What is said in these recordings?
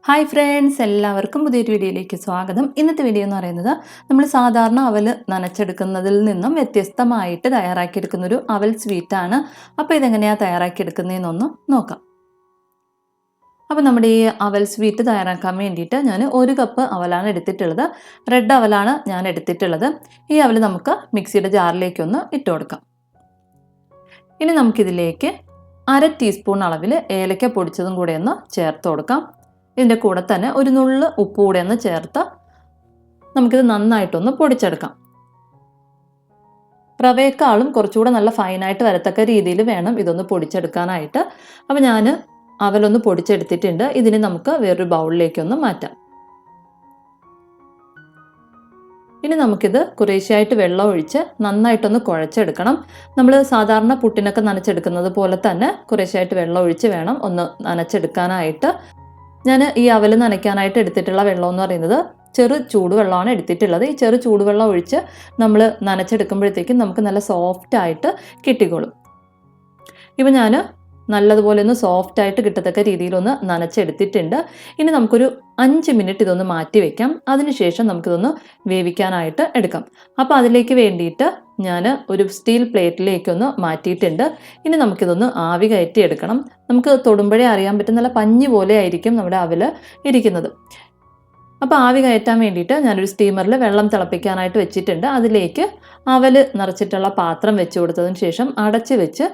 Hi friends, എല്ലാവർക്കും പുതിയൊരു വീഡിയോയിലേക്ക് സ്വാഗതം. ഇന്നത്തെ വീഡിയോ എന്ന് പറയുന്നത് നമ്മൾ സാധാരണ അവൽ നനച്ചെടുക്കുന്നതിൽ നിന്നും വ്യത്യസ്തമായിട്ട് തയ്യാറാക്കിയെടുക്കുന്നൊരു അവൽ സ്വീറ്റാണ്. അപ്പോൾ ഇതെങ്ങനെയാണ് തയ്യാറാക്കിയെടുക്കുന്നതെന്നൊന്ന് നോക്കാം. അപ്പോൾ നമ്മുടെ ഈ അവൽ സ്വീറ്റ് തയ്യാറാക്കാൻ വേണ്ടിയിട്ട് ഞാൻ 1 കപ്പ് അവലാണ് എടുത്തിട്ടുള്ളത്. റെഡ് അവലാണ് ഞാൻ എടുത്തിട്ടുള്ളത്. ഈ അവൽ നമുക്ക് മിക്സിയുടെ ജാറിലേക്കൊന്ന് ഇട്ട് കൊടുക്കാം. ഇനി നമുക്കിതിലേക്ക് 1/2 ടീസ്പൂൺ അളവിൽ ഏലക്ക പൊടിച്ചതും കൂടെ ഒന്ന് ചേർത്ത് കൊടുക്കാം. ഇതിൻ്റെ കൂടെ തന്നെ ഒരു നുള്ള് ഉപ്പ് കൂടെ ഒന്ന് ചേർത്ത് നമുക്കിത് നന്നായിട്ടൊന്ന് പൊടിച്ചെടുക്കാം. റവയേക്കാളും കുറച്ചുകൂടെ നല്ല ഫൈനായിട്ട് വരത്തക്ക രീതിയിൽ വേണം ഇതൊന്ന് പൊടിച്ചെടുക്കാനായിട്ട്. അപ്പോൾ ഞാൻ അവലൊന്ന് പൊടിച്ചെടുത്തിട്ടുണ്ട്. ഇതിന് നമുക്ക് വേറൊരു ബൗളിലേക്കൊന്ന് മാറ്റാം. ഇനി നമുക്കിത് കുറേശ്ശെയായിട്ട് വെള്ളം ഒഴിച്ച് നന്നായിട്ടൊന്ന് കുഴച്ചെടുക്കണം. നമ്മൾ സാധാരണ പുട്ടിനൊക്കെ നനച്ചെടുക്കുന്നത് പോലെ തന്നെ കുറേശ്ശെയായിട്ട് വെള്ളം ഒഴിച്ച് വേണം ഒന്ന് നനച്ചെടുക്കാനായിട്ട്. ഞാൻ ഈ അവൽ നനയ്ക്കാനായിട്ട് എടുത്തിട്ടുള്ള വെള്ളം എന്ന് പറയുന്നത് ചെറു ചൂടുവെള്ളമാണ് എടുത്തിട്ടുള്ളത്. ഈ ചെറു ചൂടുവെള്ളം ഒഴിച്ച് നമ്മൾ നനച്ചെടുക്കുമ്പോഴത്തേക്കും നമുക്ക് നല്ല സോഫ്റ്റായിട്ട് കിട്ടിക്കോളും. ഇപ്പം ഞാൻ നല്ലതുപോലെ ഒന്ന് സോഫ്റ്റായിട്ട് കിട്ടത്തക്ക രീതിയിലൊന്ന് നനച്ചെടുത്തിട്ടുണ്ട്. ഇനി നമുക്കൊരു 5 മിനിറ്റ് ഇതൊന്ന് മാറ്റി വയ്ക്കാം. അതിനുശേഷം നമുക്കിതൊന്ന് വേവിക്കാനായിട്ട് എടുക്കാം. അപ്പോൾ അതിലേക്ക് വേണ്ടിയിട്ട് ഞാൻ ഒരു സ്റ്റീൽ പ്ലേറ്റിലേക്കൊന്ന് മാറ്റിയിട്ടുണ്ട്. ഇനി നമുക്കിതൊന്ന് ആവി കയറ്റി എടുക്കണം. നമുക്ക് തൊടുമ്പോഴേ അറിയാൻ പറ്റും, നല്ല പഞ്ഞി പോലെ ആയിരിക്കും നമ്മുടെ അവൽ ഇരിക്കുന്നത്. അപ്പോൾ ആവി കയറ്റാൻ വേണ്ടിയിട്ട് ഞാനൊരു സ്റ്റീമറിൽ വെള്ളം തിളപ്പിക്കാനായിട്ട് വെച്ചിട്ടുണ്ട്. അതിലേക്ക് അവൽ നിറച്ചിട്ടുള്ള പാത്രം വെച്ച് കൊടുത്തതിന് ശേഷം അടച്ച് വെച്ച്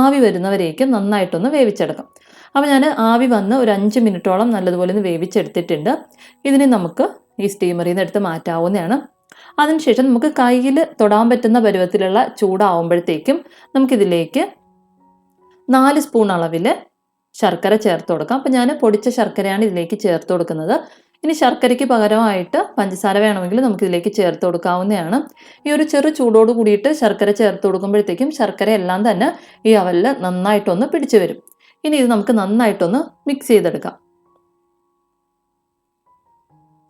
ആവി വരുന്നവരേക്കും നന്നായിട്ടൊന്ന് വേവിച്ചെടുക്കാം. അപ്പോൾ ഞാൻ ആവി വന്ന് ഒരു 5 മിനിറ്റോളം നല്ലതുപോലെ ഒന്ന് വേവിച്ചെടുത്തിട്ടുണ്ട്. ഇതിന് നമുക്ക് ഈ സ്റ്റീമറിൽ നിന്ന് എടുത്ത് മാറ്റാവുന്നതാണ്. അതിനുശേഷം നമുക്ക് കയ്യിൽ തൊടാൻ പറ്റുന്ന പരുവത്തിലുള്ള ചൂടാവുമ്പോഴത്തേക്കും നമുക്കിതിലേക്ക് 4 സ്പൂൺ അളവിൽ ശർക്കര ചേർത്ത് കൊടുക്കാം. അപ്പോൾ ഞാൻ പൊടിച്ച ശർക്കരയാണ് ഇതിലേക്ക് ചേർത്ത് കൊടുക്കുന്നത്. ഇനി ശർക്കരയ്ക്ക് പകരമായിട്ട് പഞ്ചസാര വേണമെങ്കിൽ നമുക്കിതിലേക്ക് ചേർത്ത് കൊടുക്കാവുന്നതാണ്. ഈ ഒരു ചെറു ചൂടോട് കൂടിയിട്ട് ശർക്കര ചേർത്ത് കൊടുക്കുമ്പോഴത്തേക്കും ശർക്കര എല്ലാം തന്നെ ഈ അവലിൽ നന്നായിട്ടൊന്ന് പിടിച്ചു വരും. ഇനി ഇത് നമുക്ക് നന്നായിട്ടൊന്ന് മിക്സ് ചെയ്തെടുക്കാം.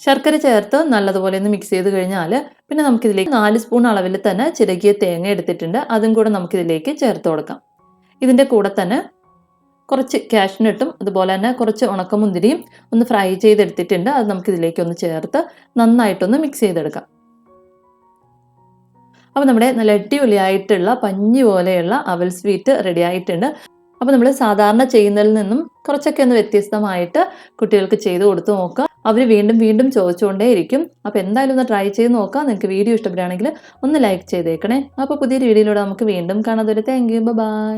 ശർക്കര ചേർത്ത് നല്ലതുപോലെ ഒന്ന് മിക്സ് ചെയ്ത് കഴിഞ്ഞാൽ പിന്നെ നമുക്കിതിലേക്ക് 4 സ്പൂൺ അളവിൽ തന്നെ ചിരകിയ തേങ്ങ എടുത്തിട്ടുണ്ട്. അതും കൂടെ നമുക്കിതിലേക്ക് ചേർത്ത് കൊടുക്കാം. ഇതിൻ്റെ കൂടെ തന്നെ കുറച്ച് കാഷ്നട്ടും അതുപോലെ തന്നെ കുറച്ച് ഉണക്കമുന്തിരിയും ഒന്ന് ഫ്രൈ ചെയ്തെടുത്തിട്ടുണ്ട്. അത് നമുക്കിതിലേക്ക് ഒന്ന് ചേർത്ത് നന്നായിട്ടൊന്ന് മിക്സ് ചെയ്തെടുക്കാം. അപ്പോൾ നമ്മുടെ നല്ല അടിപൊളിയായിട്ടുള്ള പഞ്ഞി പോലെയുള്ള അവൽ സ്വീറ്റ് റെഡി ആയിട്ടുണ്ട്. അപ്പോൾ നമ്മൾ സാധാരണ ചെയ്യുന്നതിൽ നിന്നും കുറച്ചൊക്കെ ഒന്ന് വ്യത്യസ്തമായിട്ട് കുട്ടികൾക്ക് ചെയ്ത് കൊടുത്ത് നോക്കുക. അവർ വീണ്ടും വീണ്ടും ചോദിച്ചുകൊണ്ടേയിരിക്കും. അപ്പോൾ എന്തായാലും ഒന്ന് ട്രൈ ചെയ്ത് നോക്കുക. നിങ്ങൾക്ക് വീഡിയോ ഇഷ്ടപ്പെടുകയാണെങ്കിൽ ഒന്ന് ലൈക്ക് ചെയ്തേക്കണേ. അപ്പോൾ പുതിയൊരു വീഡിയോയിലൂടെ നമുക്ക് വീണ്ടും കാണാം. Thank you, by.